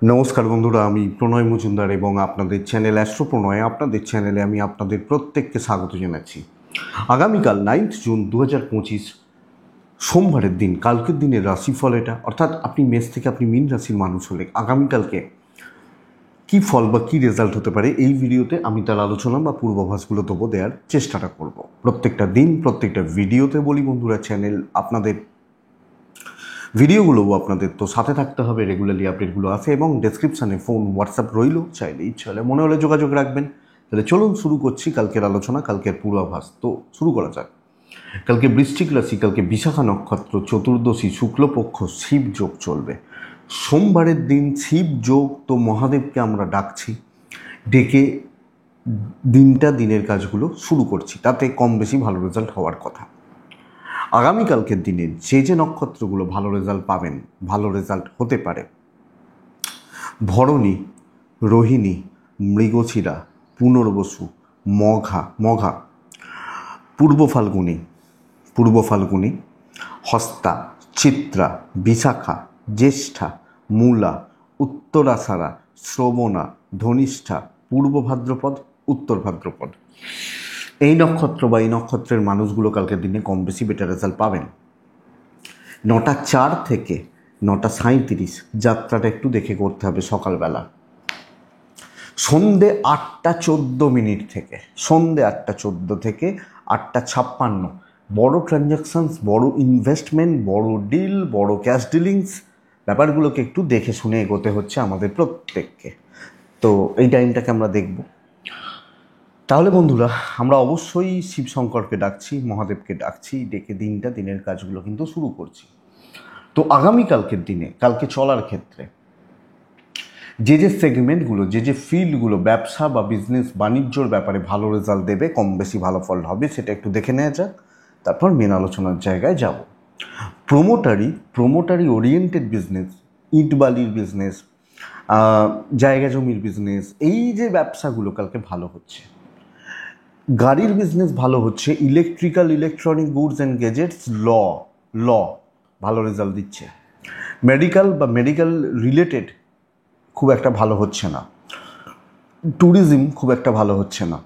নমস্কার বন্ধুরা, আমি প্রণয় মজুমদার এবং আপনাদের চ্যানেল অ্যাস্ট্রো প্রণয় আপনাদের চ্যানেলে আমি আপনাদের প্রত্যেককে স্বাগত জানাচ্ছি। আগামীকাল 9 জুন 2025 সোমবারের দিন, কালকের দিনের রাশিফল এটা, অর্থাৎ আপনি মেষ থেকে আপনি মীন রাশির মানুষ হলে আগামীকালকে কী ফল বা কী রেজাল্ট হতে পারে এই ভিডিওতে আমি তার আলোচনা বা পূর্বাভাসগুলো দেওয়ার চেষ্টাটা করব। প্রত্যেকটা দিন প্রত্যেকটা ভিডিওতে বলি বন্ধুরা, চ্যানেল আপনাদের ভিডিওগুলোও আপনাদের তো সাথে থাকতে হবে, রেগুলারলি আপডেটগুলো আসে এবং ডেসক্রিপশানে ফোন হোয়াটসঅ্যাপ রইল, চাইলে ইচ্ছা হলে মনে হলে যোগাযোগ রাখবেন। তাহলে চলুন শুরু করছি কালকের আলোচনা, কালকের পূর্বাভাস। তো শুরু করা যাক। কালকে বৃশ্চিক রাশি, কালকে বিশাখা নক্ষত্র, চতুর্দশী, শুক্লপক্ষ, শিব যোগ চলবে। সোমবারের দিন শিব যোগ, তো মহাদেবকে আমরা ডাকছি, ডেকে দিনের কাজগুলো শুরু করছি, তাতে কম বেশি ভালো রেজাল্ট হওয়ার কথা। আগামীকালকের দিনে যে নক্ষত্রগুলো ভালো রেজাল্ট পাবেন, ভালো রেজাল্ট হতে পারে: ভরণী, রোহিণী, মৃগশিরা, পুনর্বসু, মঘা, পূর্ব ফাল্গুনী, হস্তা, চিত্রা, বিশাখা, জ্যেষ্ঠা, মূলা, উত্তরাষাঢ়া, শ্রবণা, ধনিষ্ঠা, পূর্ব ভাদ্রপদ, উত্তর ভাদ্রপদ। এই নক্ষত্র বা এই নক্ষত্রের মানুষগুলো কালকের দিনে কম বেশি বেটার রেজাল্ট পাবেন। 9:04 থেকে 9:37 যাত্রাটা একটু দেখে করতে হবে। সকালবেলা সন্ধে 8:14 থেকে 8:56 বড় ট্রানজ্যাকশানস, বড় ইনভেস্টমেন্ট, বড় ডিল, বড় ক্যাশ ডিলিংস, ব্যাপারগুলোকে একটু দেখে শুনে এগোতে হচ্ছে আমাদের প্রত্যেককে। তো এই টাইমটাকে আমরা দেখব। তাহলে বন্ধুরা, আমরা অবশ্যই শিবশঙ্করকে ডাকছি, মহাদেবকে ডাকছি, ডেকে দিনের কাজগুলো কিন্তু শুরু করছি। তো আগামীকালকের দিনে, কালকে চলার ক্ষেত্রে যে সেগমেন্টগুলো, যে ফিল্ডগুলো ব্যবসা বা বিজনেস বাণিজ্যর ব্যাপারে ভালো রেজাল্ট দেবে, কম বেশি ভালো ফল হবে, সেটা একটু দেখে নেওয়া যাক। তারপর মেন আলোচনার জায়গায় যাব। প্রোমোটারি ওরিয়েন্টেড বিজনেস, ইট বালির বিজনেস, জায়গা জমির বিজনেস, এই যে ব্যবসাগুলো কালকে ভালো হচ্ছে। গাড়ির বিজনেস ভালো হচ্ছে। ইলেকট্রনিক গুডস অ্যান্ড গ্যাজেটস, ল ভালো রেজাল্ট দিচ্ছে। মেডিকেল রিলেটেড খুব একটা ভালো হচ্ছে না। ট্যুরিজম খুব একটা ভালো হচ্ছে না।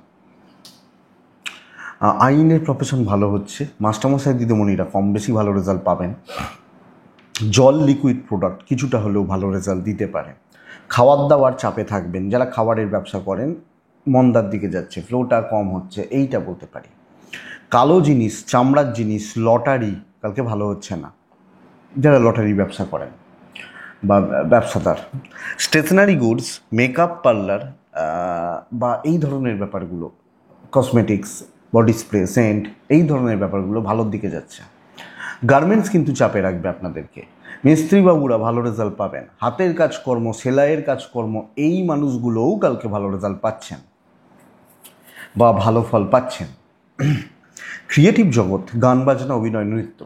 আইনের প্রফেশন ভালো হচ্ছে। মাস্টারমশাই দিদিমণিরা কম বেশি ভালো রেজাল্ট পাবেন। জল, লিকুইড প্রোডাক্ট কিছুটা হলেও ভালো রেজাল্ট দিতে পারে। খাওয়ার দাওয়ার চাপে থাকবেন, যারা খাবারের ব্যবসা করেন মন্দার দিকে যাচ্ছে, ফ্লোটা কম হচ্ছে, এইটা বলতে পারি। কালো জিনিস, চামড়ার জিনিস, লটারি কালকে ভালো হচ্ছে না, যারা লটারি ব্যবসা করেন বা ব্যবসাদার। স্টেশনারি গুডস, মেকআপ পার্লার বা এই ধরনের ব্যাপারগুলো, কসমেটিক্স, বডি স্প্রে, সেন্ট, এই ধরনের ব্যাপারগুলো ভালোর দিকে যাচ্ছে। গার্মেন্টস কিন্তু চাপে রাখবে আপনাদেরকে। মিস্ত্রি বাবুরা ভালো রেজাল্ট পাবেন। হাতের কাজকর্ম, সেলাইয়ের কাজকর্ম, এই মানুষগুলোও কালকে ভালো রেজাল্ট পাচ্ছেন বা ভালো ফল পাচ্ছেন। ক্রিয়েটিভ জগৎ, গান বাজনা, অভিনয়, নৃত্য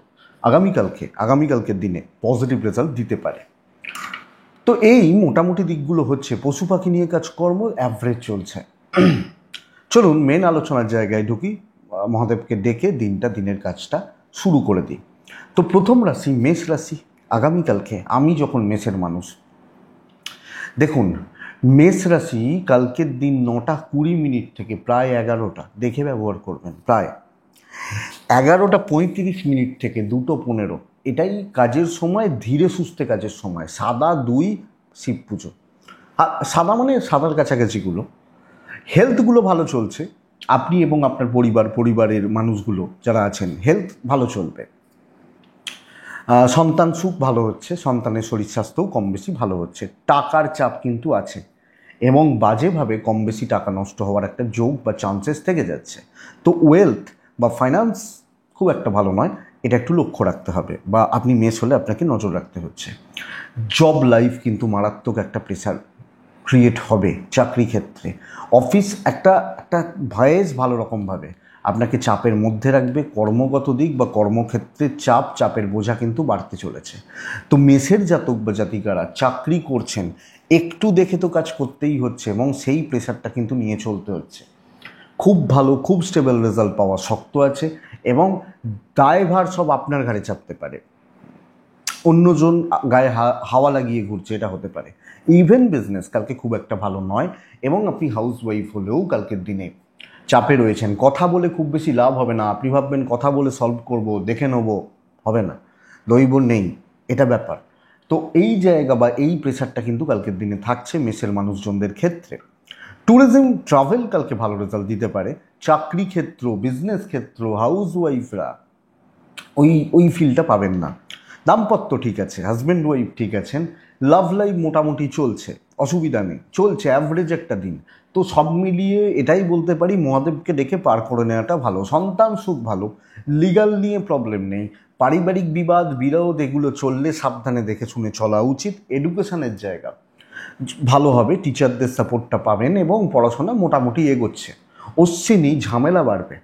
আগামীকালকের দিনে পজিটিভ রেজাল্ট দিতে পারে। তো এই মোটামুটি দিকগুলো হচ্ছে। পশু পাখি নিয়ে কাজকর্ম অ্যাভারেজ চলছে। চলুন মেন আলোচনার জায়গায় ঢুকি, মহাদেবকে ডেকে দিনের কাজটা শুরু করে দিই। তো প্রথম রাশি মেষ রাশি। আগামীকালকে আমি যখন মেষের মানুষ, দেখুন মেষ রাশি কালকের দিন 9:20 থেকে প্রায় 11টা, দেখে ব্যবহার করবেন, প্রায় 11:35 থেকে 2:15, এটাই কাজের সময়, ধীরে সুস্থে কাজের সময়। 7/2 শিব পুজো, সাদা মানে সাদার কাছাকাছিগুলো। হেলথগুলো ভালো চলছে, আপনি এবং আপনার পরিবারের মানুষগুলো যারা আছেন, হেলথ ভালো চলবে। সন্তান সুখ ভালো হচ্ছে, সন্তানের শরীর স্বাস্থ্যও কম বেশি ভালো হচ্ছে। টাকার চাপ কিন্তু আছে এবং বাজেভাবে কম বেশি টাকা নষ্ট হওয়ার একটা যোগ বা চান্সেস থেকে যাচ্ছে। তো ওয়েলথ বা ফাইন্যান্স খুব একটা ভালো নয়, এটা একটু লক্ষ্য রাখতে হবে, বা আপনি মেষ হলে আপনাকে নজর রাখতে হচ্ছে। জব লাইফ কিন্তু মারাত্মক একটা প্রেশার ক্রিয়েট হবে চাকরি ক্ষেত্রে। অফিস একটা ভয়েস ভালো রকমভাবে আপনাকে চাপের মধ্যে রাখবে। কর্মগত দিক বা কর্মক্ষেত্রের চাপের বোঝা কিন্তু বাড়তে চলেছে। তো মেষের জাতক বা জাতিকারা চাকরি করছেন, একটু দেখে তো কাজ করতেই হচ্ছে এবং সেই প্রেশারটা কিন্তু নিয়ে চলতে হচ্ছে। খুব ভালো, খুব স্টেবল রেজাল্ট পাওয়া শক্ত আছে এবং দায়ভার সব আপনার ঘাড়ে চাপতে পারে। অন্যজন গায়ে হাওয়া লাগিয়ে ঘুরছে, এটা হতে পারে। ইভেন বিজনেস কালকে খুব একটা ভালো নয়, এবং আপনি হাউস ওয়াইফ হলেও কালকের দিনে চাপে রয়েছেন। কথা বলে খুব বেশি লাভ হবে না। আপনি ভাববেন কথা বলে সলভ করব, দেখে নেবো, হবে না, দৈব নেই, এটা ব্যাপার। তো এই জায়গা বা এই প্রেশারটা কিন্তু কালকের দিনে থাকছে মেষের মানুষজনদের ক্ষেত্রে। ট্যুরিজম ট্রাভেল কালকে ভালো রেজাল্ট দিতে পারে। চাকরি ক্ষেত্র, বিজনেস ক্ষেত্র, হাউস ওয়াইফরা ওই ফিলটা পাবেন না। দাম্পত্য ঠিক আছে, হাজব্যান্ড ওয়াইফ ঠিক আছেন, লাভ লাইফ মোটামুটি চলছে, অসুবিধা নেই, চলছে অ্যাভারেজ একটা দিন। তো সব মিলিয়ে এটাই বলতে পারি, মহাদেবকে ডেকে পার করে নেওয়াটা ভালো। সন্তান সুখ ভালো, লিগাল নিয়ে প্রবলেম নেই। পারিবারিক বিবাদ বিরোধ এগুলো চললে সাবধানে দেখে শুনে চলা উচিত। এডুকেশনের জায়গা ভালো হবে, টিচারদের সাপোর্টটা পাবেন এবং পড়াশোনা মোটামুটি এগোচ্ছে। অশ্বিনী ঝামেলা বাড়বে,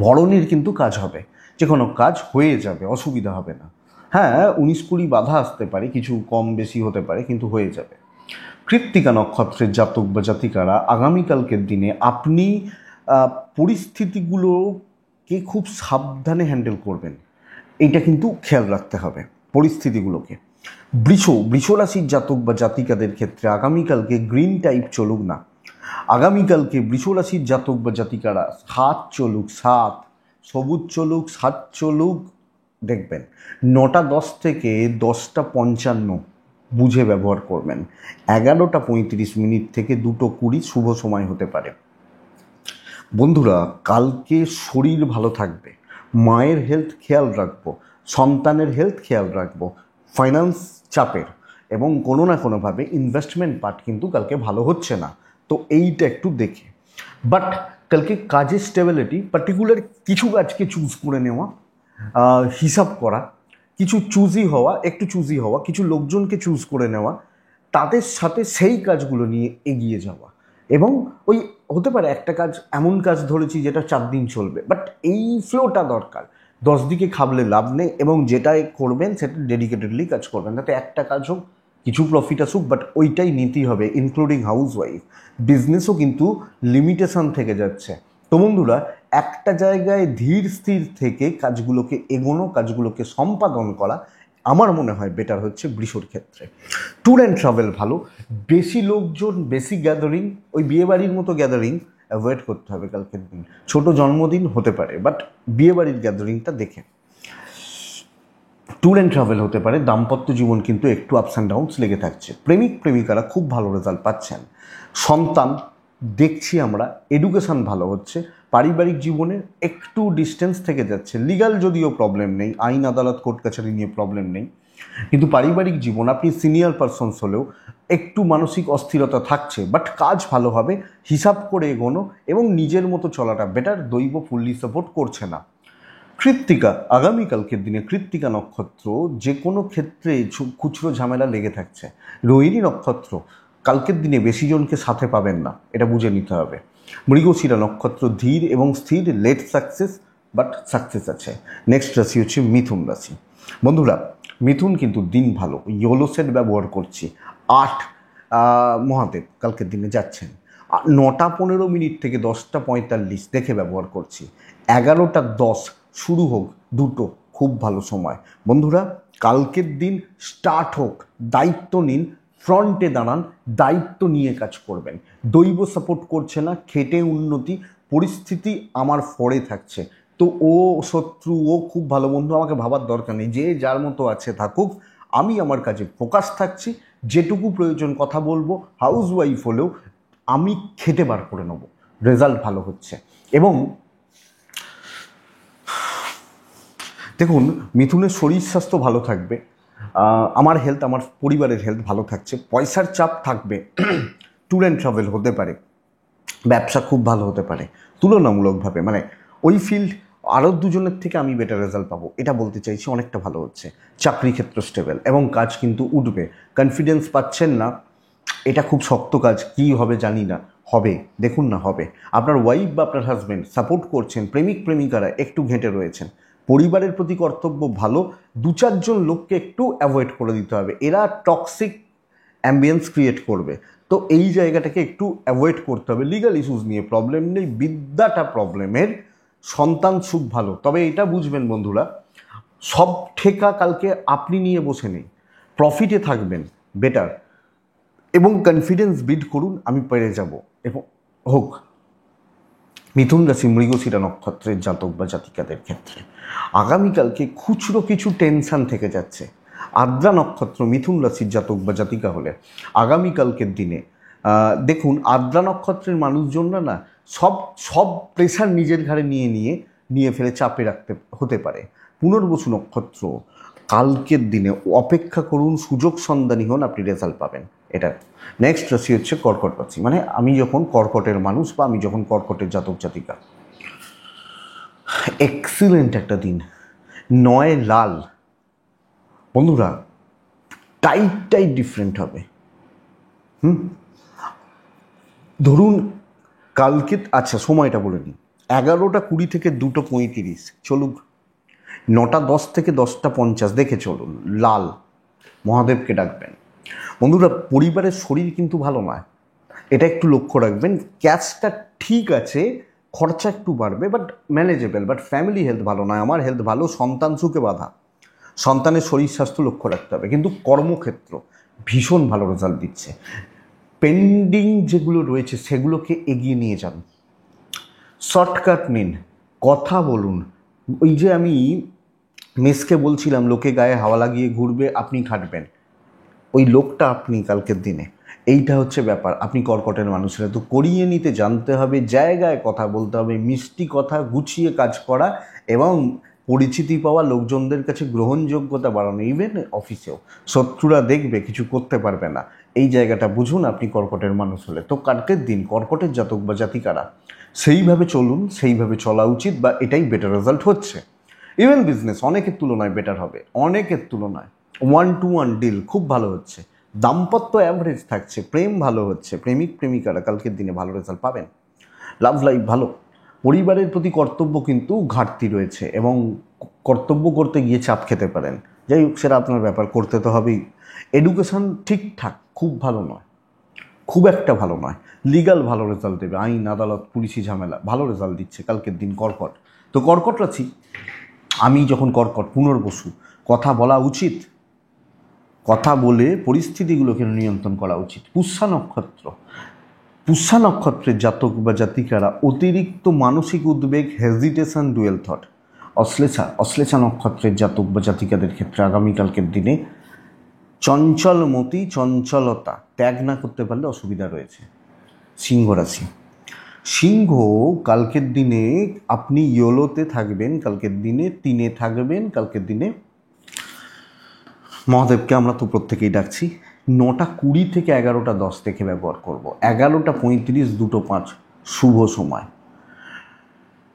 ভরণীর কিন্তু কাজ হবে, যে কোনো কাজ হয়ে যাবে, অসুবিধা হবে না। হ্যাঁ, 19-20 বাধা আসতে পারে, কিছু কম বেশি হতে পারে, কিন্তু হয়ে যাবে। কৃত্তিকা নক্ষত্রের জাতক বা জাতিকারা আগামীকালকের দিনে আপনি পরিস্থিতিগুলোকে খুব সাবধানে হ্যান্ডেল করবেন, এইটা কিন্তু খেয়াল রাখতে হবে পরিস্থিতিগুলোকে। বৃষ রাশির জাতক বা জাতিকাদের ক্ষেত্রে আগামীকালকে গ্রিন টাইপ চলুক না। আগামীকালকে বৃষ রাশির জাতক বা জাতিকারা 7 চলুক, 7 সবুজ চলুক, 7 চলুক, দেখবেন 9টা 10 থেকে 10টা 55 বুঝে ব্যবহার করবেন। 11টা 35 থেকে 2টো 20 শুভ সময় হতে পারে। বন্ধুরা, কালকে শরীর ভালো থাকবে, মায়ের হেলথ খেয়াল রাখবো, সন্তানের হেলথ খেয়াল রাখবো, ফাইন্যান্স চাপের এবং কোনো না কোনোভাবে ইনভেস্টমেন্ট পার্ট কিন্তু কালকে ভালো হচ্ছে না, তো এইটা একটু দেখে। বাট কালকে কাজের স্টেবিলিটি, পার্টিকুলার কিছু কাজকে চুজ করে নেওয়া, হিসাব করা, কিছু একটু চুজি হওয়া, কিছু লোকজনকে চুজ করে নেওয়া, তাদের সাথে সেই কাজগুলো নিয়ে এগিয়ে যাওয়া। এবং ওই হতে পারে একটা কাজ, এমন কাজ ধরেছি যেটা 4 দিন চলবে, বাট এই ফ্লোটা দরকার। 10 দিকে খাবলে লাভ নেই, এবং যেটাই করবেন সেটা ডেডিকেটেডলি কাজ করবেন, যাতে একটা কাজ হোক, কিছু প্রফিট আসুক, বাট ওইটাই নিতেই হবে, ইনক্লুডিং হাউস ওয়াইফ। বিজনেসও কিন্তু লিমিটেশন থেকে যাচ্ছে। তো বন্ধুরা, একটা জায়গায় ধীর স্থির থেকে কাজগুলোকে এগোনো, কাজগুলোকে সম্পাদন করা আমার মনে হয় বেটার হচ্ছে বৃষর ক্ষেত্রে। ট্যুর অ্যান্ড ট্রাভেল ভালো, বেশি লোকজন, বেশি গ্যাদারিং, ওই বিয়েবাড়ির মতো গ্যাদারিং অ্যাভয়েড করতে হবে কালকের দিন। ছোট জন্মদিন হতে পারে, বাট বিয়েবাড়ির গ্যাদারিংটা দেখে। ট্যুর অ্যান্ড ট্রাভেল হতে পারে। দাম্পত্য জীবন কিন্তু একটু আপস অ্যান্ড ডাউনস লেগে থাকছে। প্রেমিক প্রেমিকারা খুব ভালো রেজাল্ট পাচ্ছেন। সন্তান দেখছি আমরা, এডুকেশান ভালো হচ্ছে। পারিবারিক জীবনে একটু ডিস্টেন্স থেকে যাচ্ছে, লিগাল যদিও প্রবলেম নেই, আইন আদালত কোর্ট কাছারি নিয়ে প্রবলেম নেই, কিন্তু পারিবারিক জীবন আপনি সিনিয়র পারসনস হলেও একটু মানসিক অস্থিরতা থাকছে। বাট কাজ ভালো হবে, হিসাব করে এগোনো এবং নিজের মতো চলাটা বেটার। দৈব ফুললি সাপোর্ট করছে না। কৃত্তিকা, আগামীকালকের দিনে কৃত্তিকা নক্ষত্র যে কোনো ক্ষেত্রে খুচরো ঝামেলা লেগে থাকছে। রোহিণী নক্ষত্র কালকের দিনে বেশি জনকে সাথে পাবেন না, এটা বুঝে নিতে হবে। মৃগশিরা নক্ষত্র ধীর এবং স্থির, লেট সাকসেস, বাট সাকসেস আছে। নেক্সট রাশি হচ্ছে মিথুন রাশি। বন্ধুরা, মিথুন কিন্তু দিন ভালো, ইয়োলো সেট ব্যবহার করছি। 8 মহাদেব কালকের দিনে যাচ্ছেন। 9টা 15 থেকে 10টা 45 দেখে ব্যবহার করছি। 11টা 10 শুরু হোক, 2টো খুব ভালো সময়। বন্ধুরা, কালকের দিন স্টার্ট হোক, দায়িত্ব নিন, ফ্রন্টে দাঁড়ান, দায়িত্ব নিয়ে কাজ করবেন। দৈব সাপোর্ট করছে না, খেটে উন্নতি, পরিস্থিতি আমার ফরে থাকছে। তো ও শত্রু, ও খুব ভালো বন্ধু, আমাকে ভাবার দরকার নেই, যে যার মতো আছে থাকুক, আমি আমার কাজে ফোকাস থাকছি। যেটুকু প্রয়োজন কথা বলবো, হাউস ওয়াইফ হলেও আমি খেটে বার করে নেব, রেজাল্ট ভালো হচ্ছে। এবং দেখুন, মিথুনের শরীর স্বাস্থ্য ভালো থাকবে, আমার হেলথ, আমার পরিবারের হেলথ ভালো থাকছে। পয়সার চাপ থাকবে, ট্যুর অ্যান্ড ট্রাভেল হতে পারে, ব্যবসা খুব ভালো হতে পারে তুলনামূলকভাবে, মানে ওই ফিল্ড আরও দুজনের থেকে আমি বেটার রেজাল্ট পাবো, এটা বলতে চাইছি। অনেকটা ভালো হচ্ছে। চাকরি ক্ষেত্র স্টেবল এবং কাজ কিন্তু উঠবে। কনফিডেন্স পাচ্ছেন না, এটা খুব শক্ত কাজ, কী হবে জানি না, হবে, দেখুন না হবে। আপনার ওয়াইফ বা আপনার হাজব্যান্ড সাপোর্ট করছেন, প্রেমিক প্রেমিকারা একটু ঘেঁটে রয়েছেন। পরিবারের প্রতি কর্তব্য ভালো, 2-4 জন লোককে একটু অ্যাভয়েড করে দিতে হবে, এরা টক্সিক অ্যাম্বিয়েন্স ক্রিয়েট করবে। তো এই জায়গাটাকে একটু অ্যাভয়েড করতে হবে। লিগাল ইস্যুস নিয়ে প্রবলেম নেই, বিদ্যাটা প্রবলেমের। সন্তান সুখ ভালো, তবে এটা বুঝবেন বন্ধুরা, সব ঠেকা কালকে আপনি নিয়ে বসে নেই, প্রফিটে থাকবেন বেটার, এবং কনফিডেন্স বিল্ড করুন আমি পেরে যাব। এবং হোক মিথুন রাশি মৃগশিরা নক্ষত্রের জাতক বা জাতিকাদের ক্ষেত্রে আগামীকালকে খুচরো কিছু টেনশান থেকে যাচ্ছে। আদ্রা নক্ষত্র মিথুন রাশির জাতক বা জাতিকা হলে আগামীকালকের দিনে দেখুন, আদ্রা নক্ষত্রের মানুষজনরা না সব সব প্রেশার নিজের ঘাড়ে নিয়ে ফেলে চাপে রাখতে হতে পারে। পুনর্বসু নক্ষত্র কালকের দিনে অপেক্ষা করুন, সুযোগ সন্ধানী হন, আপনি রেজাল্ট পাবেন। এটা নেক্সট রাশি হচ্ছে কর্কট রাশি। মানে আমি যখন কর্কটের মানুষ বা আমি যখন কর্কটের জাতক জাতিকা, এক্সিলেন্ট একটা দিন। 9 লাল বন্ধুরা, টাইট ডিফারেন্ট হবে। ধরুন কালকে, আচ্ছা সময়টা বলে নিই, 11:20 থেকে 2:35 চলুক, 9:10 থেকে 10:50 দেখে চলুন, লাল, মহাদেবকে ডাকবেন। বন্ধুরা পরিবারের শরীর কিন্তু ভালো নয়, এটা একটু লক্ষ্য রাখবেন। ক্যাশটা ঠিক আছে, খরচা একটু বাড়বে but manageable, but family health ভালো নয়, আমার হেলথ ভালো, সন্তান সুখে বাধা, সন্তানের শরীর স্বাস্থ্য লক্ষ্য রাখতে হবে। কিন্তু কর্মক্ষেত্র ভীষণ ভালো রেজাল্ট দিচ্ছে, পেন্ডিং যেগুলো রয়েছে সেগুলোকে এগিয়ে নিয়ে যান, শর্টকাট নিন, কথা বলুন। ওই যে আমি মেসকে বলছিলাম লোকে গায়ে হাওয়া লাগিয়ে ঘুরবে, আপনি খাটবেন, ওই লোকটা আপনি কালকের দিনে। এইটা হচ্ছে ব্যাপার। আপনি কর্কটের মানুষেরা তো করিয়ে নিতে জানতে হবে, জায়গায় কথা বলতে হবে, মিষ্টি কথা, গুছিয়ে কাজ করা এবং পরিচিতি পাওয়া, লোকজনদের কাছে গ্রহণযোগ্যতা বাড়ানো, ইভেন অফিসেও শত্রুরা দেখবে কিছু করতে পারবে না, এই জায়গাটা বুঝুন আপনি কর্কটের মানুষ হলে। তো কালকের দিন কর্কটের জাতক বা জাতিকারা সেইভাবে চলুন, সেইভাবে চলা উচিত, বা এটাই বেটার রেজাল্ট হচ্ছে। ইভেন বিজনেস অনেকের তুলনায় বেটার হবে, অনেকের তুলনায় 1-to-1 ডিল খুব ভালো হচ্ছে, দাম্পত্য অ্যাভারেজ থাকছে, প্রেম ভালো হচ্ছে, প্রেমিক প্রেমিকারা কালকের দিনে ভালো রেজাল্ট পাবেন, লাভ লাইফ ভালো। পরিবারের প্রতি কর্তব্য কিন্তু ঘাটতি রয়েছে এবং কর্তব্য করতে গিয়ে চাপ খেতে পারেন, যাই হোক সেটা আপনার ব্যাপার, করতে তো হবেই। এডুকেশন ঠিকঠাক, খুব ভালো নয়, খুব একটা ভালো নয়। লিগাল ভালো রেজাল্ট দেবে, আইন আদালত পুলিশি ঝামেলা ভালো রেজাল্ট দিচ্ছে কালকের দিন কর্কট। তো কর্কট রাশি, আমি যখন কর্কট পুনর্বসু, কথা বলা উচিত, কথা বলে পরিস্থিতিগুলোকে নিয়ন্ত্রণ করা উচিত। পুষ্যা নক্ষত্রের জাতক বা জাতিকারা অতিরিক্ত মানসিক উদ্বেগ, হেজিটেশন, ডুয়েল থট। অশ্লেষা নক্ষত্রের জাতক বা জাতিকাদের ক্ষেত্রে আগামীকালকের দিনে চঞ্চলমতি, চঞ্চলতা ত্যাগ না করতে পারলে অসুবিধা রয়েছে। সিংহ রাশি, সিংহ কালকের দিনে আপনি ইয়োলোতে থাকবেন, কালকের দিনে 3-এ থাকবেন, কালকের দিনে মহাদেবকে আমরা তো প্রত্যেকেই ডাকছি। 9:20 থেকে 11:10 থেকে ব্যবহার করব, 11:35, 2:05 শুভ সময়।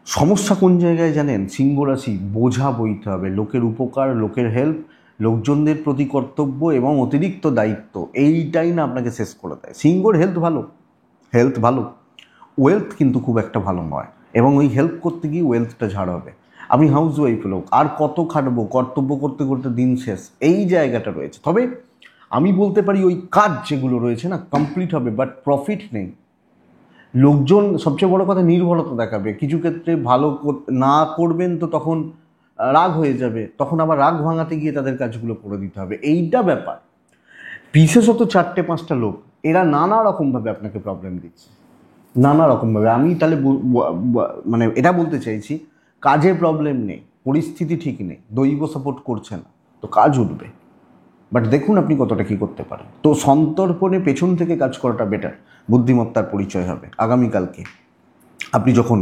সমস্যা কোন জায়গায় জানেন? সিংহ রাশি, বোঝা বইতে হবে, লোকের উপকার, লোকের হেল্প, লোকজনদের প্রতি কর্তব্য এবং অতিরিক্ত দায়িত্ব, এইটাই না আপনাকে শেষ করে দেয়। সিংহর হেলথ ভালো, ওয়েলথ কিন্তু খুব একটা ভালো নয়, এবং ওই হেল্প করতে গিয়ে ওয়েলথটা ঝাড় হবে। আমি হাউস ওয়াইফ লোক, আর কত খাটবো, কর্তব্য করতে করতে দিন শেষ, এই জায়গাটা রয়েছে। তবে আমি বলতে পারি ওই কাজ যেগুলো রয়েছে না কমপ্লিট হবে, বাট প্রফিট নেই। লোকজন সবচেয়ে বড় কথা নির্ভরতা দেখাবে, কিছু ক্ষেত্রে ভালো না করবেন তো তখন রাগ হয়ে যাবে, তখন আবার রাগ ভাঙাতে গিয়ে তাদের কাজগুলো করে দিতে হবে, এইটা ব্যাপার। বিশেষত 4-5টা লোক, এরা নানা রকমভাবে আপনাকে প্রবলেম দিচ্ছে, নানা রকমভাবে। আমি তাহলে মানে এটা বলতে চাইছি, কাজে প্রবলেম নেই, পরিস্থিতি ঠিক নেই, দৈব সাপোর্ট করছে না, তো কাজ উঠবে, বাট দেখুন আপনি কতটা কী করতে পারেন। তো সন্তর্পণে পেছন থেকে কাজ করাটা বেটার, বুদ্ধিমত্তার পরিচয় হবে আগামীকালকে। আপনি যখন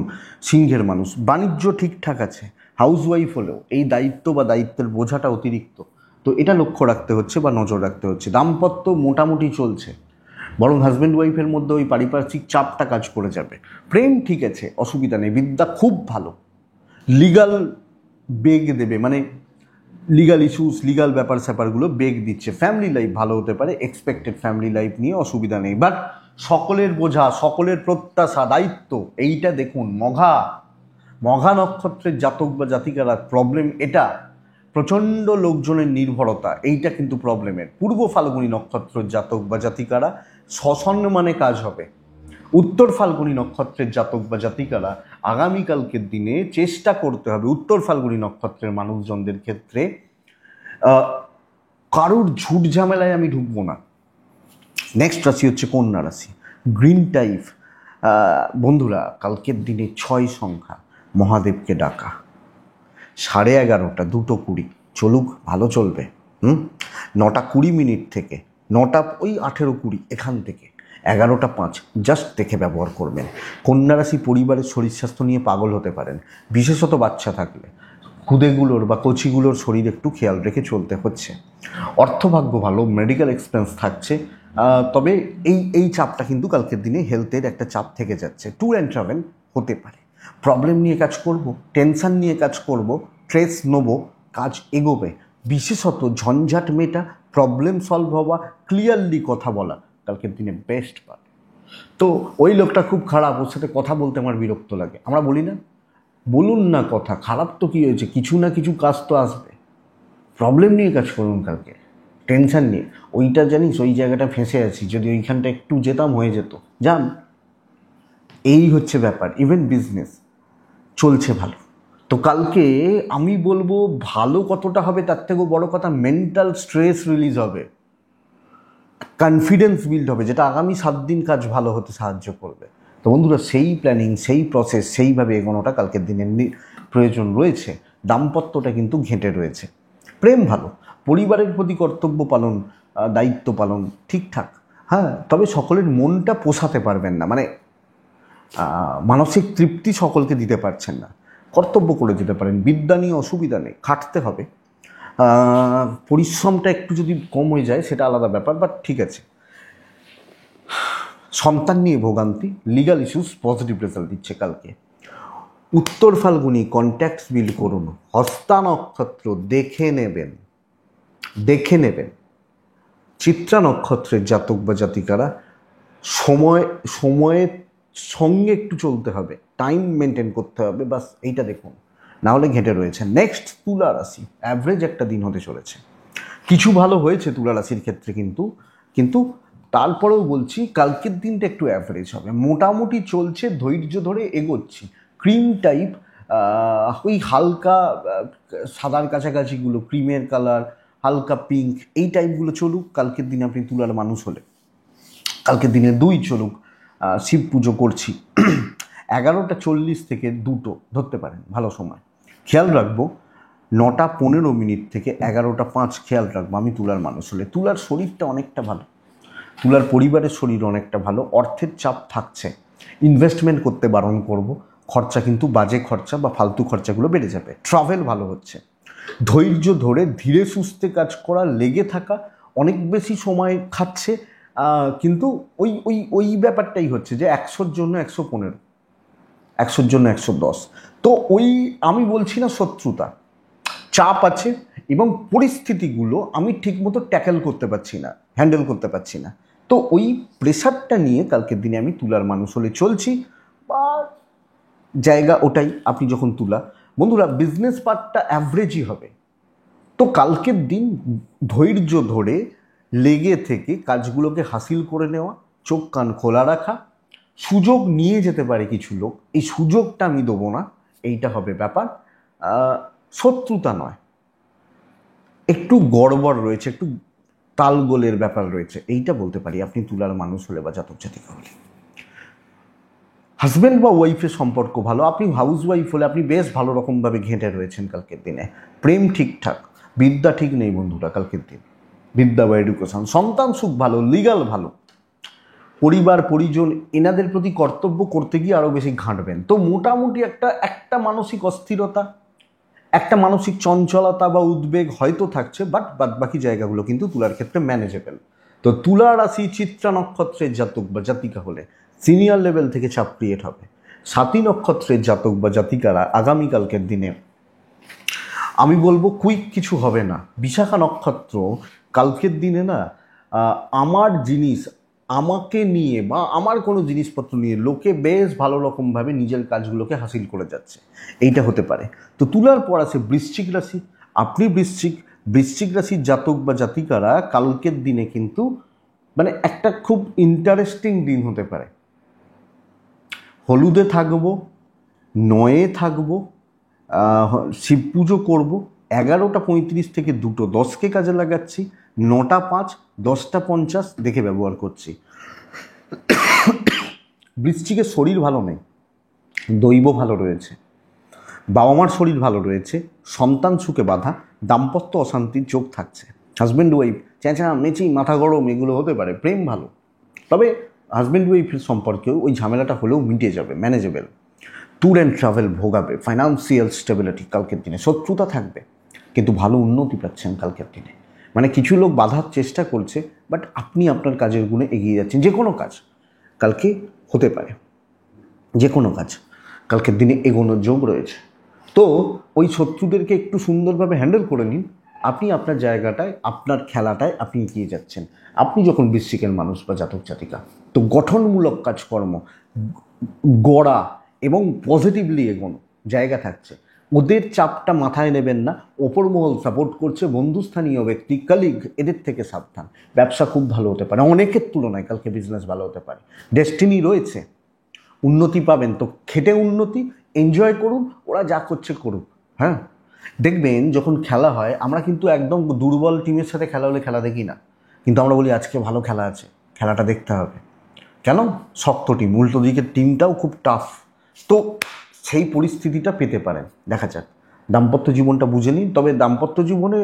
সিংহের মানুষ, বাণিজ্য ঠিকঠাক আছে, হাউসওয়াইফ হলেও এই দায়িত্ব বা দায়িত্বের বোঝাটা অতিরিক্ত, তো এটা লক্ষ্য রাখতে হচ্ছে বা নজর রাখতে হচ্ছে। দাম্পত্য মোটামুটি চলছে, বরং হাজব্যান্ড ওয়াইফের মধ্যে ওই পারিপার্শ্বিক চাপটা কাজ করে যাবে। প্রেম ঠিক আছে, অসুবিধা নেই, বিদ্যা খুব ভালো, লিগাল বেগ দেবে, মানে লিগাল ইস্যুস, লিগাল ব্যাপার স্যাপারগুলো বেগ দিচ্ছে। ফ্যামিলি লাইফ ভালো হতে পারে, এক্সপেক্টেড ফ্যামিলি লাইফ নিয়ে অসুবিধা নেই, বাট সকলের বোঝা, সকলের প্রত্যাশা, দায়িত্ব, এইটা দেখুন। মঘা নক্ষত্রের জাতক বা জাতিকারা প্রবলেম এটা, প্রচণ্ড লোকজনের নির্ভরতা, এইটা কিন্তু প্রবলেমের। পূর্ব ফাল্গুনী নক্ষত্রের জাতক বা জাতিকারা সসম্মানে কাজ হবে, উত্তর ফাল্গুনী নক্ষত্রের জাতক বা জাতিকারা আগামীকালকের দিনে চেষ্টা করতে হবে উত্তর ফাল্গুনী নক্ষত্রের মানুষজনদের ক্ষেত্রে কারোর ঝুট ঝামেলায় আমি ঢুকবো না। নেক্সট রাশি হচ্ছে কন্যা রাশি, গ্রিন টাইপ। বন্ধুরা, কালকের দিনে 6 সংখ্যা, মহাদেবকে ডাকা। 11:30 2:20 চলুক, ভালো চলবে। 9:20 থেকে 9:18:20 এখান থেকে 11:05 জাস্ট দেখে ব্যবহার করবেন। কন্যা রাশি পরিবারের শরীর স্বাস্থ্য নিয়ে পাগল হতে পারেন, বিশেষত বাচ্চা থাকলে খুদেগুলোর বা কচিগুলোর শরীর একটু খেয়াল রেখে চলতে হচ্ছে। অর্থভাগ্য ভালো, মেডিকেল এক্সপেন্স থাকছে, তবে এই চাপটা কিন্তু কালকের দিনে হেলথের একটা চাপ থেকে যাচ্ছে। ট্যুর অ্যান্ড ট্রাভেল হতে পারে। প্রবলেম নিয়ে কাজ করব, টেনশান নিয়ে কাজ করব, স্ট্রেস নেবো, কাজ এগোবে। বিশেষত ঝঞ্ঝাট মেটা, প্রবলেম সলভ হওয়া, ক্লিয়ারলি কথা বলা কালকের দিনে বেস্ট পার্ট। তো ওই লোকটা খুব খারাপ, ওর সাথে কথা বলতে আমার বিরক্ত লাগে, আমরা বলি না, বলুন না কথা, খারাপ তো কী হয়েছে, কিছু না কিছু কাজ তো আসবে। প্রবলেম নিয়ে কাজ করুন কালকে, টেনশান নিয়ে। ওইটা জানিস, ওই জায়গাটা ফেঁসে আছি, যদি ওইখানটা একটু যেতাম হয়ে যেত, যান। এই হচ্ছে ব্যাপার। ইভেন বিজনেস চলছে ভালো। তো কালকে আমি বলবো ভালো কতটা হবে তার থেকেও বড় কথা, মেন্টাল স্ট্রেস রিলিজ হবে, কনফিডেন্স বিল্ড হবে, যেটা আগামী 7 দিন কাজ ভালো হতে সাহায্য করবে। তো বন্ধুরা, সেই প্ল্যানিং, সেই প্রসেস, সেইভাবে এগোনোটা কালকের দিনের প্রয়োজন রয়েছে। দাম্পত্যটা কিন্তু ঘেঁটে রয়েছে। প্রেম ভালো, পরিবারের প্রতি কর্তব্য পালন, দায়িত্ব পালন ঠিকঠাক। হ্যাঁ, তবে সকলের মনটা পোষাতে পারবেন না, মানে মানসিক তৃপ্তি সকলকে দিতে পারছেন না। কর্তব্য করে যেতে পারেন, বিদ্যা নিয়ে অসুবিধা নেই, খাটতে হবে। পরিশ্রমটা একটু যদি কম হয়ে যায় সেটা আলাদা ব্যাপার, বাট ঠিক আছে। সন্তান নিয়ে ভোগান্তি, লিগাল ইস্যুস পজিটিভ রেজাল্ট দিচ্ছে কালকে। উত্তর ফাল্গুনি কন্ট্যাক্টস বিল্ড করুন, হস্তা নক্ষত্র দেখে নেবেন। চিত্রা নক্ষত্রের জাতক বা জাতিকারা সময়ের সঙ্গে একটু চলতে হবে, টাইম মেনটেন করতে হবে, বাস এইটা দেখুন, না হলে ঘেঁটে রয়েছে। নেক্সট তুলা রাশি, অ্যাভারেজ একটা দিন হতে চলেছে। কিছু ভালো হয়েছে তুলা রাশির ক্ষেত্রে, কিন্তু তারপরেও বলছি কালকের দিনটা একটু অ্যাভারেজ হবে। মোটামুটি চলছে, ধৈর্য ধরে এগোচ্ছি। ক্রিম টাইপ, ওই হালকা সাদার কাছাকাছিগুলো, ক্রিমের কালার, হালকা পিঙ্ক, এই টাইপগুলো চলুক কালকের দিনে। আপনি তুলার মানুষ হলে কালকের দিনে 2 চলুক। শিব পুজো করছি, 11:40 থেকে 2 ধরতে পারেন, ভালো সময়। খেয়াল রাখবো 9:15 থেকে 11:05 খেয়াল রাখবো আমি তুলার মানুষ হলে। তুলার শরীরটা অনেকটা ভালো, তুলার পরিবারের শরীর অনেকটা ভালো। অর্থের চাপ থাকছে, ইনভেস্টমেন্ট করতে বারণ করব, খরচা কিন্তু বাজে খরচা বা ফালতু খরচাগুলো বেড়ে যাবে। ট্রাভেল ভালো হচ্ছে, ধৈর্য ধরে ধীরে সুস্থে কাজ করা, লেগে থাকা, অনেক বেশি সময় খাচ্ছে, কিন্তু ওই ওই ওই ব্যাপারটাই হচ্ছে যে 100-র জন্য 115, 100-র জন্য 110। তো ওই আমি বলছি না শত্রুতা, চাপ আছে এবং পরিস্থিতিগুলো আমি ঠিকমতো ট্যাকেল করতে পারছি না, হ্যান্ডেল করতে পারছি না। তো ওই প্রেশারটা নিয়ে কালকের দিনে আমি তুলার মানুষ হলে চলছি, বা জায়গা ওটাই। আপনি যখন তুলা, বন্ধুরা, বিজনেস পার্টটা অ্যাভারেজই হবে। তো কালকের দিন ধৈর্য ধরে লেগে থেকে কাজগুলোকে হাসিল করে নেওয়া, চোখ কান খোলা রাখা। সুযোগ নিয়ে যেতে পারে কিছু লোক, এই সুযোগটা আমি দেবো না, এইটা হবে ব্যাপার। শত্রুতা নয়, একটু গড়বড় রয়েছে, একটু তালগোলের ব্যাপার রয়েছে, এইটা বলতে পারি আপনি তুলার মানুষ হলে বা জাতক জাতিকা হলে। হাজব্যান্ড বা ওয়াইফের সম্পর্ক ভালো, আপনি হাউস ওয়াইফ হলে আপনি বেশ ভালো রকমভাবে ঘেঁটে রয়েছেন কালকের দিনে। প্রেম ঠিকঠাক, বিদ্যা ঠিক নেই বন্ধুরা কালকের দিন, বিদ্যা বা এডুকেশন। সন্তান সুখ ভালো, লিগাল ভালো। পরিবার পরিজন এনাদের প্রতি কর্তব্য করতে গিয়ে আরও বেশি ঘাঁটবেন। তো মোটামুটি একটা মানসিক অস্থিরতা, একটা মানসিক চঞ্চলতা বা উদ্বেগ হয়তো থাকছে, বাট বাকি জায়গাগুলো কিন্তু তুলার ক্ষেত্রে ম্যানেজেবল। তো তুলা রাশি চিত্রা নক্ষত্রের জাতক বা জাতিকা হলে সিনিয়র লেভেল থেকে চাপ ক্রিয়েট হবে। স্বাতী নক্ষত্রের জাতক বা জাতিকারা আগামীকালকের দিনে আমি বলবো কুইক কিছু হবে না। বিশাখা নক্ষত্র কালকের দিনে না, আমার জিনিস আমাকে নিয়ে বা আমার কোনো জিনিসপত্র নিয়ে লোকে বেশ ভালো রকমভাবে নিজের কাজগুলোকে হাসিল করে যাচ্ছে, এইটা হতে পারে। তো তুলার পর আছে বৃশ্চিক রাশি। আপনি বৃশ্চিক রাশির জাতক বা জাতিকারা কালকের দিনে কিন্তু মানে একটা খুব ইন্টারেস্টিং দিন হতে পারে। হলুদে থাকবো, 9-এ থাকবো, শিব পুজো করবো, 11:35 থেকে 2:10কে কাজে লাগাচ্ছি, 9:05, 10:50 দেখে ব্যবহার করছি। বৃশ্চিকের শরীর ভালো নেই, দৈব ভালো রয়েছে, বাবা মার শরীর ভালো রয়েছে, সন্তান সুখে বাধা, দাম্পত্য অশান্তির যোগ থাকছে। হাজব্যান্ড ওয়াইফ চেঁচা মেচি মাথা গরম এগুলো হতে পারে, প্রেম ভালো, তবে হাজব্যান্ড ওয়াইফের সম্পর্কেও ওই ঝামেলাটা হলেও মিটে যাবে, ম্যানেজেবল। ট্যুর অ্যান্ড ট্রাভেল ভোগাবে, ফাইন্যান্সিয়াল স্টেবিলিটি কালকের দিনে, শত্রুতা থাকবে কিন্তু ভালো উন্নতি পাচ্ছেন কালকের দিনে। মানে কিছু লোক বাধার চেষ্টা করছে, বাট আপনি আপনার কাজের গুণে এগিয়ে যাচ্ছেন। যে কোনো কাজ কালকে হতে পারে, যে কোনো কাজ কালকের দিনে এগোনোর যোগ রয়েছে। তো ওই শত্রুদেরকে একটু সুন্দরভাবে হ্যান্ডেল করে নিন, আপনি আপনার জায়গাটায়, আপনার খেলাটায় আপনি এগিয়ে যাচ্ছেন। আপনি যখন বৃশ্চিকের মানুষ বা জাতক জাতিকা, তো গঠনমূলক কাজকর্ম গড়া এবং পজিটিভলি এগোনো জায়গা থাকছে। ওদের চাপটা মাথায় নেবেন না, ওপর মহল সাপোর্ট করছে, বন্ধুস্থানীয় ব্যক্তি, কালিগ, এদের থেকে সাবধান। ব্যবসা খুব ভালো হতে পারে, অনেকের তুলনায় কালকে বিজনেস ভালো হতে পারে, ডেস্টিনি রয়েছে, উন্নতি পাবেন। তো খেটে উন্নতি, এনজয় করুন, ওরা যা করছে করুক। হ্যাঁ, দেখবেন যখন খেলা হয় আমরা কিন্তু একদম দুর্বল টিমের সাথে খেলা হলে খেলা দেখি না, কিন্তু আমরা বলি আজকে ভালো খেলা আছে, খেলাটা দেখতে হবে। কেন? শক্ত টিম, উল্টো দিকের টিমটাও খুব টাফ, তো সেই পরিস্থিতিটা পেতে পারেন। দেখা যাক, দাম্পত্য জীবনটা বুঝে নিন। তবে দাম্পত্য জীবনে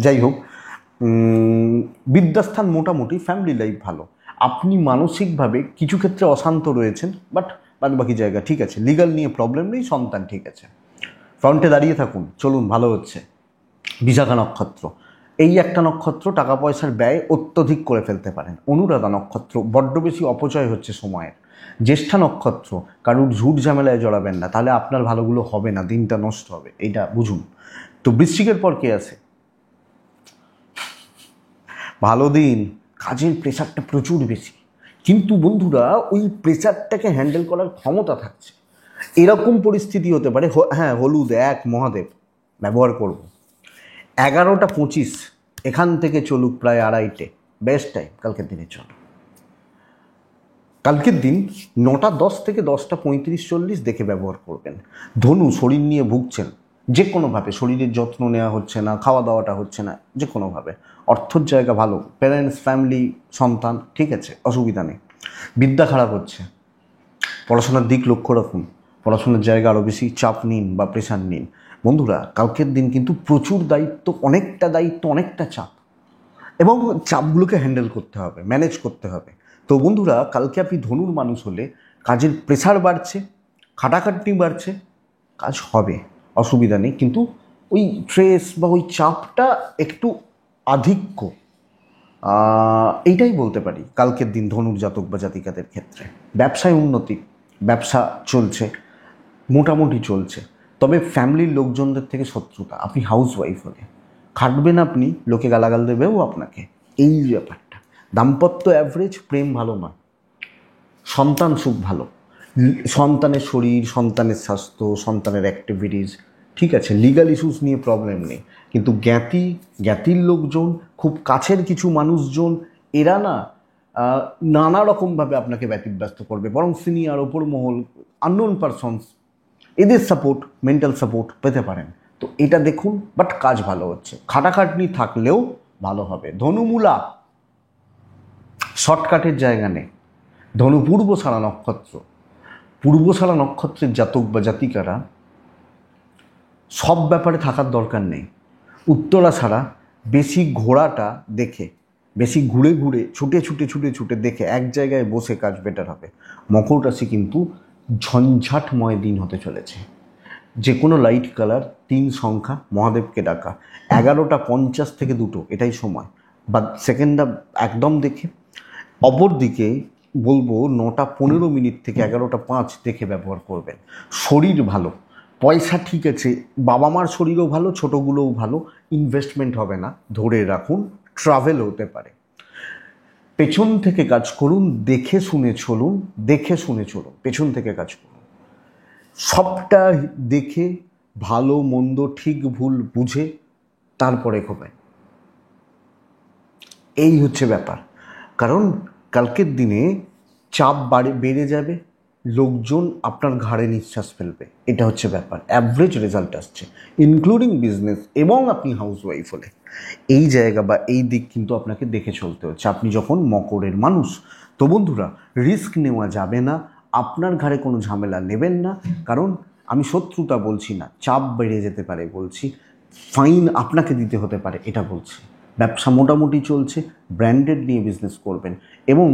যাই হোক, বিদ্যাস্থান মোটামুটি, ফ্যামিলি লাইফ ভালো, আপনি মানসিকভাবে কিছু ক্ষেত্রে অশান্ত রয়েছেন, বাট বাদ বাকি জায়গা ঠিক আছে, লিগাল নিয়ে প্রবলেম নেই, সন্তান ঠিক আছে, ফ্রন্টে দাঁড়িয়ে থাকুন, চলুন, ভালো হচ্ছে। বিশাখা নক্ষত্র, এই একটা নক্ষত্র টাকা পয়সার ব্যয় অত্যধিক করে ফেলতে পারেন। অনুরাধা নক্ষত্র, বড্ড বেশি অপচয় হচ্ছে সময়ের। জ্যেষ্ঠা নক্ষত্র, কারুর ঝুট ঝামেলায় জড়াবেন না, তাহলে আপনার ভালোগুলো হবে না, দিনটা নষ্ট হবে, এইটা বুঝুন। তো বৃশ্চিকের পর কে আছে? ভালো দিন, কাজের প্রেশারটা প্রচুর বেশি, কিন্তু বন্ধুরা ওই প্রেশারটাকে হ্যান্ডেল করার ক্ষমতা থাকছে। এরকম পরিস্থিতি হতে পারে, হ্যাঁ, হলুদ 1 মহাদেব ব্যবহার করব, 11:25 এখান থেকে চলুক প্রায় 2:30, বেস্ট টাইম কালকের দিনে চলো। কালকের দিন 9:10 থেকে 10:35-40 দেখে ব্যবহার করবেন। ধনু, শরীর নিয়ে ভুগছেন, যে কোনোভাবে শরীরের যত্ন নেওয়া হচ্ছে না, খাওয়া দাওয়াটা হচ্ছে না, যে কোনোভাবে। অর্থর জায়গা ভালো, প্যারেন্টস, ফ্যামিলি, সন্তান ঠিক আছে, অসুবিধা নেই। বিদ্যা খারাপ হচ্ছে, পড়াশোনার দিক লক্ষ্য রাখুন, পড়াশোনার জায়গা আরও বেশি চাপ নিন বা প্রেশার নিন। বন্ধুরা কালকের দিন কিন্তু প্রচুর দায়িত্ব, অনেকটা চাপ, এবং চাপগুলোকে হ্যান্ডেল করতে হবে, ম্যানেজ করতে হবে। তো বন্ধুরা কালকে আপনি ধনুর মানুষ হলে কাজের প্রেশার বাড়ছে, খাটাখাটনি বাড়ছে, কাজ হবে, অসুবিধা নেই, কিন্তু ওই স্ট্রেস বা ওই চাপটা একটু আধিক্য, এইটাই বলতে পারি কালকের দিন ধনুর জাতক বা জাতিকাদের ক্ষেত্রে। ব্যবসায় উন্নতি, ব্যবসা চলছে, মোটামুটি চলছে, তবে ফ্যামিলির লোকজনদের থেকে শত্রুতা। আপনি হাউস ওয়াইফ হলে খাটবেন, আপনি লোকে গালাগাল দেবেও আপনাকে, এই ব্যাপারটা। দাম্পত্য অ্যাভারেজ, প্রেম ভালো নয়, সন্তান সুখ ভালো, সন্তানের শরীর, সন্তানের স্বাস্থ্য, সন্তানের অ্যাক্টিভিটিস ঠিক আছে, লিগাল ইস্যুস নিয়ে প্রবলেম নেই, কিন্তু জ্ঞাতির লোকজন, খুব কাছের কিছু মানুষজন, এরা না নানা রকমভাবে আপনাকে ব্যতিব্যস্ত করবে, বরং সিনিয়র, ওপর মহল, আননোন পারসনস, এদের সাপোর্ট, মেন্টাল সাপোর্ট পেতে পারেন। তো এটা দেখুন, বাট কাজ ভালো হচ্ছে, খাটাখাটনি থাকলেও ভালো হবে। ধনুমূলা, শর্টকাটের জায়গা নেই। ধনু পূর্বশালা নক্ষত্র, পূর্বশালা নক্ষত্রের জাতক বা জাতিকারা সব ব্যাপারে থাকার দরকার নেই। উত্তরা ছাড়া বেশি ঘোরাটা দেখে, বেশি ঘুরে ঘুরে ছুটে দেখে এক জায়গায় বসে কাজ বেটার হবে। মকর রাশি কিন্তু ঝঞ্ঝাটময় দিন হতে চলেছে। যে কোনো লাইট কালার, 3 সংখ্যা, মহাদেবকে ডাকা, 11:50 থেকে 2 এটাই সময়, বা সেকেন্ডটা একদম দেখে। অপরদিকে বলবো 9:15 থেকে 11:05 দেখে ব্যবহার করবেন। শরীর ভালো, পয়সা ঠিক আছে, বাবা মার শরীরও ভালো, ছোটোগুলোও ভালো, ইনভেস্টমেন্ট হবে না, ধরে রাখুন, ট্রাভেল হতে পারে। পেছন থেকে কাজ করুন, দেখে শুনে চলুন, পেছন থেকে কাজ করুন, সবটা দেখে, ভালো মন্দ ঠিক ভুল বুঝে তারপরে ঘুমায়, এই হচ্ছে ব্যাপার। কারণ কালকের দিনে চাপ বেড়ে যাবে, লোকজন আপনার ঘাড়ে নিঃশ্বাস ফেলবে, এটা হচ্ছে ব্যাপার। অ্যাভারেজ রেজাল্ট আসছে ইনক্লুডিং বিজনেস এবং আপনি হাউস ওয়াইফ হলে। এই জায়গা বা এই দিক কিন্তু আপনাকে দেখে চলতে হচ্ছে আপনি যখন মকরের মানুষ। তো বন্ধুরা, রিস্ক নেওয়া যাবে না, আপনার ঘাড়ে কোনো ঝামেলা নেবেন না, কারণ আমি শত্রুতা বলছি না, চাপ বেড়ে যেতে পারে বলছি, ফাইন আপনাকে দিতে হতে পারে এটা বলছি। ব্যবসা মোটামুটি চলছে, ব্র্যান্ডেড নিয়ে বিজনেস করবেন এবং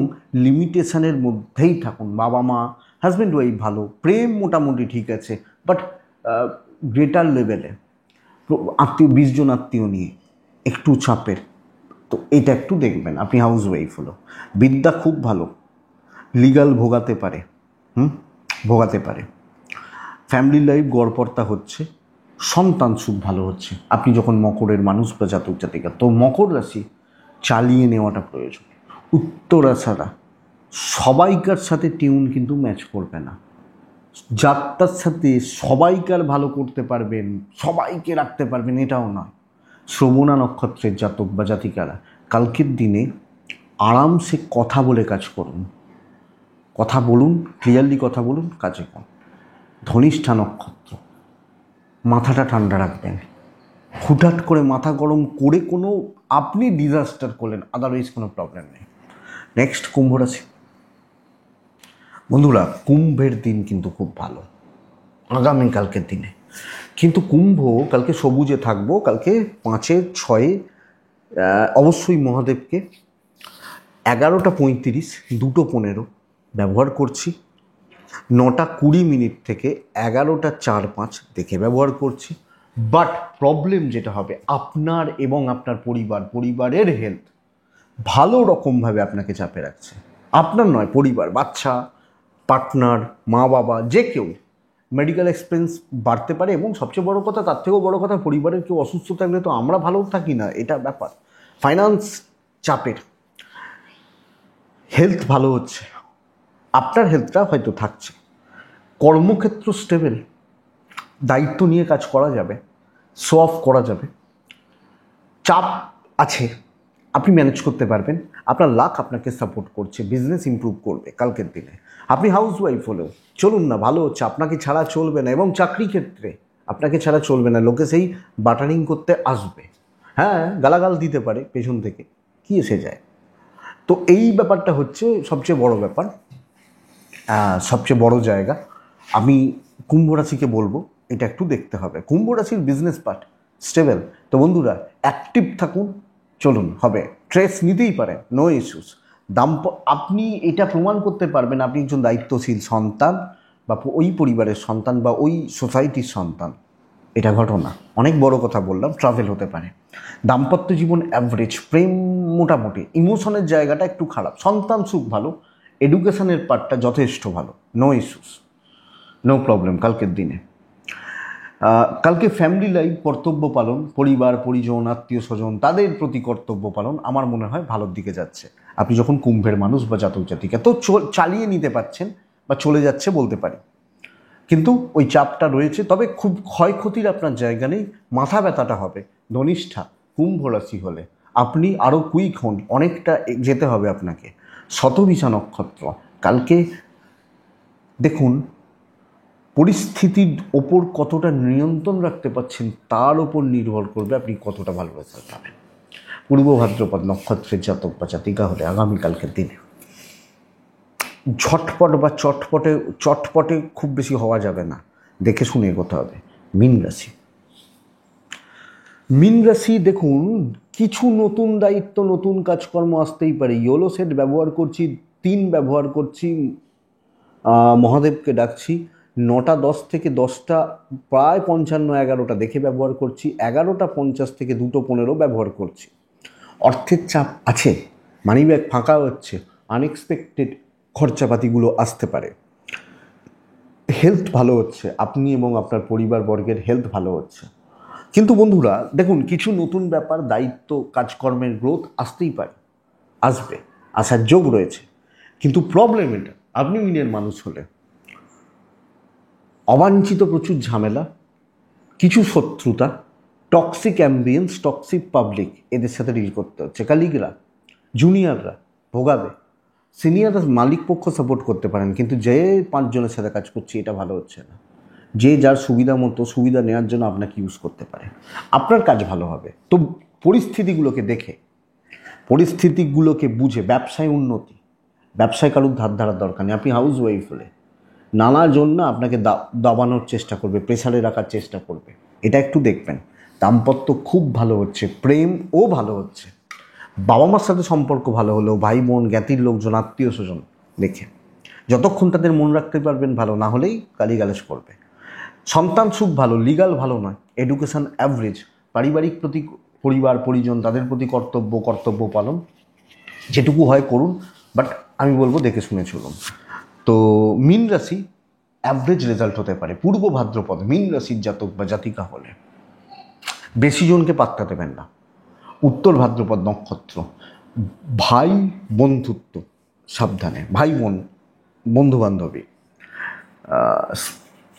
লিমিটেশনের মধ্যেই থাকুন। বাবা মা, হাজব্যান্ড ওয়াইফ ভালো, প্রেম মোটামুটি ঠিক আছে, বাট গ্রেটার লেভেলে আত্মীয় 20 জন আত্মীয় নিয়ে একটু চাপের, তো এটা একটু দেখবেন। আপনি হাউস ওয়াইফ হলো, বিদ্যা খুব ভালো, লিগাল ভোগাতে পারে, ভোগাতে পারে, ফ্যামিলি লাইফ গড়পড়তা হচ্ছে, সন্তান সুখ ভালো হচ্ছে। আপনি যখন মকরের মানুষ বা জাতক জাতিকা, তো মকর রাশি চালিয়ে নেওয়াটা প্রয়োজন। উত্তরাশারা সবাইকার সাথে টিউন কিন্তু ম্যাচ করবে না, যাত্রার সাথে সবাইকার ভালো করতে পারবেন, সবাইকে রাখতে পারবেন এটাও নয়। শ্রবণা নক্ষত্রের জাতক বা জাতিকারা কালকের দিনে আরামসে কথা বলে কাজ করুন, কথা বলুন, ক্লিয়ারলি কথা বলুন, কাজে কম। ধনিষ্ঠা নক্ষত্র, মাথাটা ঠান্ডা রাখবেন, হুটহাট করে মাথা গরম করে কোনো আপনি ডিজাস্টার করলেন, আদারওয়াইজ কোনো প্রবলেম নেই। নেক্সট কুম্ভ রাশি। বন্ধুরা, কুম্ভের দিন কিন্তু খুব ভালো আগামীকালকের দিনে, কিন্তু কুম্ভ কালকে সবুজে থাকবো, কালকে 5-এ 6-এ অবশ্যই মহাদেবকে 11:35 2:15 ব্যবহার করছি, 9:20 থেকে 11:04-5 দেখে ব্যবহার করছি। বাট প্রবলেম যেটা হবে আপনার এবং আপনার পরিবারের হেলথ ভালো রকমভাবে আপনাকে চাপে রাখছে, আপনার নয়, পরিবার, বাচ্চা, পার্টনার, মা বাবা, যে কেউ মেডিকেল এক্সপেন্স বাড়তে পারে, এবং সবচেয়ে বড় কথা, তার থেকেও বড় কথা, পরিবারের কেউ অসুস্থ থাকলে তো আমরা ভালো থাকি না, এটা ব্যাপার। ফাইন্যান্স চাপের, হেলথ ভালো হচ্ছে, আপনার হেলথটা হয়তো থাকছে, কর্মক্ষেত্র স্টেবল, দায়িত্ব নিয়ে কাজ করা যাবে, শো অফ করা যাবে, চাপ আছে, আপনি ম্যানেজ করতে পারবেন, আপনার লাক আপনাকে সাপোর্ট করছে, বিজনেস ইমপ্রুভ করবে কালকের দিনে। আপনি হাউস ওয়াইফ হলেও চলুন না, ভালো হচ্ছে, আপনাকে ছাড়া চলবে না, এবং চাকরি ক্ষেত্রে আপনাকে ছাড়া চলবে না, লোকে সেই বাটারিং করতে আসবে, হ্যাঁ গালাগাল দিতে পারে পেছন থেকে, কি এসে যায়। তো এই ব্যাপারটা হচ্ছে সবচেয়ে বড় ব্যাপার, সবচেয়ে বড় জায়গা। আমি কুম্ভ রাশিকে বলবো এটা একটু দেখতে হবে, কুম্ভ রাশির বিজনেস পার্ট স্টেবল। তো বন্ধুরা, অ্যাক্টিভ থাকুন, চলুন, হবে, স্ট্রেস নিতেই পারেন, নো ইস্যুস। আপনি এটা প্রমাণ করতে পারবেন আপনি একজন দায়িত্বশীল সন্তান, বা ওই পরিবারের সন্তান, বা ওই সোসাইটির সন্তান, এটা ঘটনা। অনেক বড় কথা বললাম, ট্রাভেল হতে পারে, দাম্পত্য জীবন অ্যাভারেজ, প্রেম মোটামুটি, ইমোশনের জায়গাটা একটু খারাপ, সন্তান সুখ ভালো, এডুকেশনের পার্টটা যথেষ্ট ভালো, নো ইস্যুস, নো প্রবলেম কালকের দিনে। কালকে ফ্যামিলি লাইফ, কর্তব্য পালন, পরিবার পরিজন আত্মীয় স্বজন তাদের প্রতি কর্তব্য পালন আমার মনে হয় ভালোর দিকে যাচ্ছে। আপনি যখন কুম্ভের মানুষ বা জাতক জাতিকা, তো চালিয়ে নিতে পারছেন বা চলে যাচ্ছে বলতে পারি, কিন্তু ওই চাপটা রয়েছে, তবে খুব ক্ষয়ক্ষতির আপনার জায়গা নেই, মাথা ব্যথাটা হবে। ধনিষ্ঠা কুম্ভ রাশি হলে আপনি আরও কুইক হন, অনেকটা যেতে হবে আপনাকে। শতভিষা নক্ষত্র, কালকে দেখুন পরিস্থিতির ওপর কতটা নিয়ন্ত্রণ রাখতে পারছেন তার ওপর নির্ভর করবে আপনি কতটা ভালো রেজাল্ট পাবেন। পূর্ব ভাদ্রপদ নক্ষত্রের জাতক বা জাতিকা হলে আগামীকালকের দিনে ঝটপট বা চটপটে খুব বেশি হওয়া যাবে না, দেখে শুনে এগোতে হবে। মীন রাশি, মীন রাশি দেখুন কিছু নতুন দায়িত্ব, নতুন কাজকর্ম আসতেই পারে। ইয়োলো সেট ব্যবহার করছি, 3 ব্যবহার করছি, মহাদেবকে ডাকছি, 9:10 থেকে 10টা প্রায় 55-11টা দেখে ব্যবহার করছি, 11:50 থেকে 2:15 ব্যবহার করছি। অর্থের চাপ আছে, মানিব্যাগ ফাঁকা হচ্ছে, আনএক্সপেক্টেড খরচাপাতিগুলো আসতে পারে, হেলথ ভালো হচ্ছে, আপনি এবং আপনার পরিবারবর্গের হেলথ ভালো হচ্ছে। কিন্তু বন্ধুরা দেখুন, কিছু নতুন ব্যাপার, দায়িত্ব, কাজকর্মের গ্রোথ আসতেই পারে, আসবে, আসার যোগ রয়েছে, কিন্তু প্রবলেম এটা, আপনি মিনের মানুষ হলে অবাঞ্ছিত প্রচুর ঝামেলা, কিছু শত্রুতা, টক্সিক অ্যাম্বিয়েন্স, টক্সিক পাবলিক, এদের সাথে ডিল করতে হচ্ছে। কালিগরা, জুনিয়ররা ভোগাবে, সিনিয়র মালিক পক্ষ সাপোর্ট করতে পারেন, কিন্তু যে 5 জনের সাথে কাজ করছি এটা ভালো হচ্ছে না। যে যার সুবিধা মতো সুবিধা নেওয়ার জন্য আপনাকে ইউজ করতে পারে। আপনার কাজ ভালো হবে। তো পরিস্থিতিগুলোকে দেখে, পরিস্থিতিগুলোকে বুঝে ব্যবসায় উন্নতি, ব্যবসায় কারুর ধার ধারার দরকার নেই। আপনি হাউস ওয়াইফ হলে নানা জন্য আপনাকে দাবানোর চেষ্টা করবে, প্রেসারে রাখার চেষ্টা করবে, এটা একটু দেখবেন। দাম্পত্য খুব ভালো হচ্ছে, প্রেমও ভালো হচ্ছে, বাবা মার সাথে সম্পর্ক ভালো হলেও ভাই বোন, জ্ঞাতির লোকজন, আত্মীয় স্বজন দেখে যতক্ষণ তাদের মন রাখতে পারবেন ভালো, না হলেই গালিগালাজ করবে। সন্তান সুখ ভালো, লিগাল ভালো নয়, এডুকেশন অ্যাভারেজ, পারিবারিক প্রতি পরিবার পরিজন তাদের প্রতি কর্তব্য পালন যেটুকু হয় করুন, বাট আমি বলবো দেখে শুনে চলুন। তো মীন রাশি অ্যাভারেজ রেজাল্ট হতে পারে। পূর্ব ভাদ্রপদ মীন রাশির জাতক বা জাতিকা হলে বেশি জনকে পাত্তা দেবেন না। উত্তর ভাদ্রপদ নক্ষত্র, ভাই বন্ধুত্ব সাবধানে, ভাই বোন বন্ধু বান্ধবী।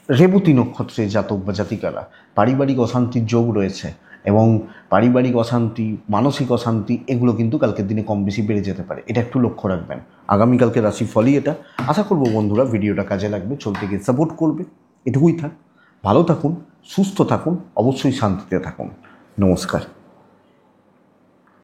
রেবতী নক্ষত্রের জাতক বা জাতিকারা পারিবারিক অশান্তির যোগ রয়েছে, এবং পারিবারিক অশান্তি, মানসিক অশান্তি এগুলো কিন্তু কালকের দিনে কম বেশি বেড়ে যেতে পারে, এটা একটু লক্ষ্য রাখবেন। আগামীকালকে রাশিফলই এটা। আশা করবো বন্ধুরা ভিডিওটা কাজে লাগবে, চলতে গিয়ে সাপোর্ট করবে। এটুকুই থাক, ভালো থাকুন, সুস্থ থাকুন, অবশ্যই শান্তিতে থাকুন। নমস্কার।